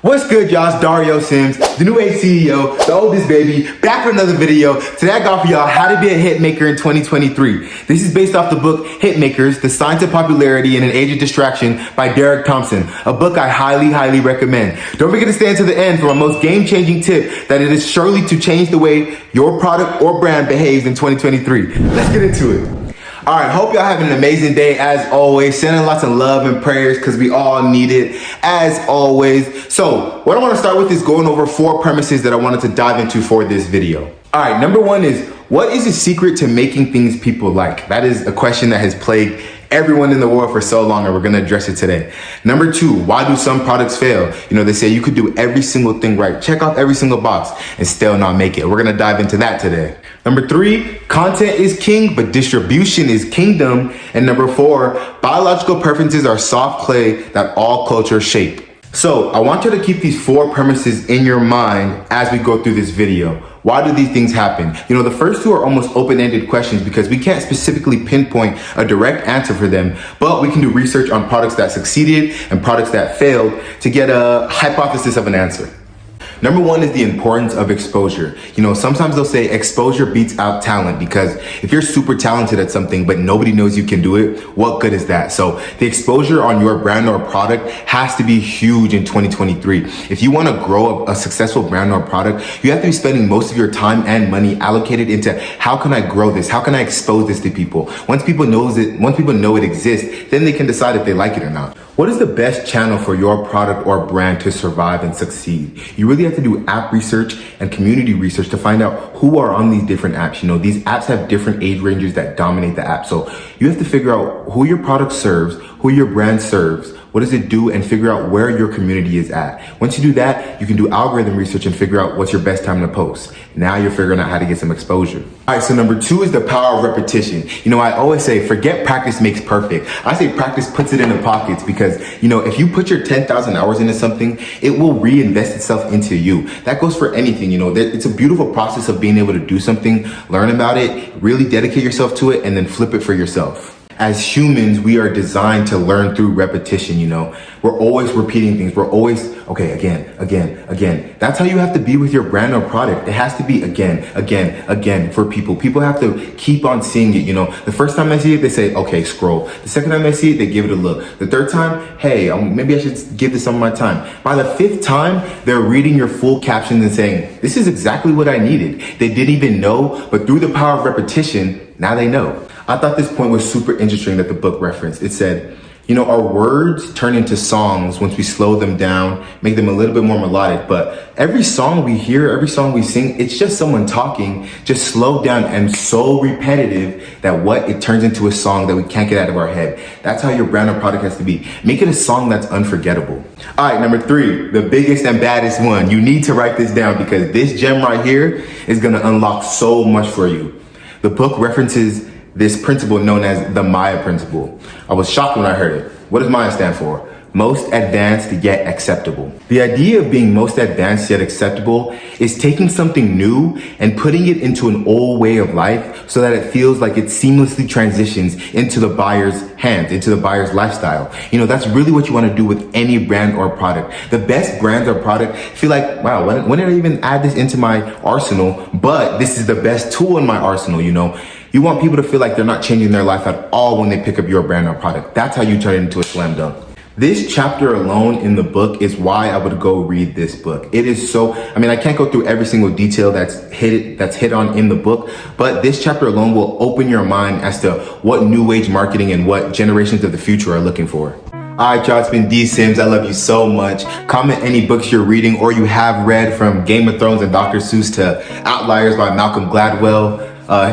What's good, y'all? It's Dario Simms, the new age CEO, the oldest baby, back for another video. Today I got for y'all how to be a hit maker in 2023. This is based off the book Hit Makers, The Science of Popularity in an Age of Distraction by Dario Simms, a book I highly recommend. Don't forget to stay until the end for my most game-changing tip that it is surely to change the way your product or brand behaves in 2023. Let's get into it. All right, hope y'all having an amazing day as always. Sending lots of love and prayers because we all need it as always. So what I want to start with is going over 4 premises that I wanted to dive into for this video. All right, number 1 is, what is the secret to making things people like? That is a question that has plagued everyone in the world for so long, and we're gonna address it today. Number 2, why do some products fail? You know, they say you could do every single thing right, check off every single box, and still not make it. We're gonna dive into that today. Number 3, content is king, but distribution is kingdom. And number 4, biological preferences are soft clay that all cultures shape. So I want you to keep these 4 premises in your mind as we go through this video. Why do these things happen? You know, the first 2 are almost open-ended questions because we can't specifically pinpoint a direct answer for them, but we can do research on products that succeeded and products that failed to get a hypothesis of an answer. Number 1 is the importance of exposure. You know, sometimes they'll say exposure beats out talent, because if you're super talented at something but nobody knows you can do it, what good is that? So the exposure on your brand or product has to be huge in 2023. If you want to grow a successful brand or product, you have to be spending most of your time and money allocated into how can I grow this? How can I expose this to people? Once people know it exists, then they can decide if they like it or not. What is the best channel for your product or brand to survive and succeed? You really have to do app research and community research to find out who are on these different apps. You know, these apps have different age ranges that dominate the app. So you have to figure out who your product serves, who your brand serves, what does it do, and figure out where your community is at. Once you do that, you can do algorithm research and figure out what's your best time to post. Now you're figuring out how to get some exposure. All right, so number 2 is the power of repetition. You know, I always say, forget practice makes perfect. I say practice puts it in the pockets because, you know, if you put your 10,000 hours into something, it will reinvest itself into you. That goes for anything, you know. It's a beautiful process of being able to do something, learn about it, really dedicate yourself to it, and then flip it for yourself. As humans, we are designed to learn through repetition, you know. We're always repeating things. We're always, okay, again. That's how you have to be with your brand or product. It has to be again for people. People have to keep on seeing it, you know. The first time they see it, they say, okay, scroll. The second time they see it, they give it a look. The third time, hey, maybe I should give this some of my time. By the 5th time, they're reading your full captions and saying, this is exactly what I needed. They didn't even know, but through the power of repetition, now they know. I thought this point was super interesting that the book referenced. It said, you know, our words turn into songs once we slow them down, make them a little bit more melodic. But every song we hear, every song we sing, it's just someone talking, just slowed down and so repetitive that it turns into a song that we can't get out of our head. That's how your brand or product has to be. Make it a song that's unforgettable. All right, number 3, the biggest and baddest one. You need to write this down because this gem right here is going to unlock so much for you. The book references this principle known as the Maya principle. I was shocked when I heard it. What does Maya stand for? Most advanced yet acceptable. The idea of being most advanced yet acceptable is taking something new and putting it into an old way of life so that it feels like it seamlessly transitions into the buyer's hands, into the buyer's lifestyle. You know, that's really what you want to do with any brand or product. The best brands or product feel like, wow, when did I even add this into my arsenal? But this is the best tool in my arsenal, you know. You want people to feel like they're not changing their life at all when they pick up your brand or product. That's how you turn it into a slam dunk. This chapter alone in the book is why I would go read this book. It is so, I can't go through every single detail that's hit on in the book, but this chapter alone will open your mind as to what new age marketing and what generations of the future are looking for. All right, y'all, it's been D Simms. I love you so much. Comment any books you're reading or you have read, from Game of Thrones and Dr. Seuss to Outliers by Malcolm Gladwell.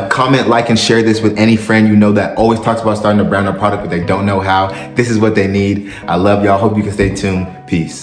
Comment, like, and share this with any friend you know that always talks about starting a brand or product, but they don't know how. This is what they need. I love y'all. Hope you can stay tuned. Peace.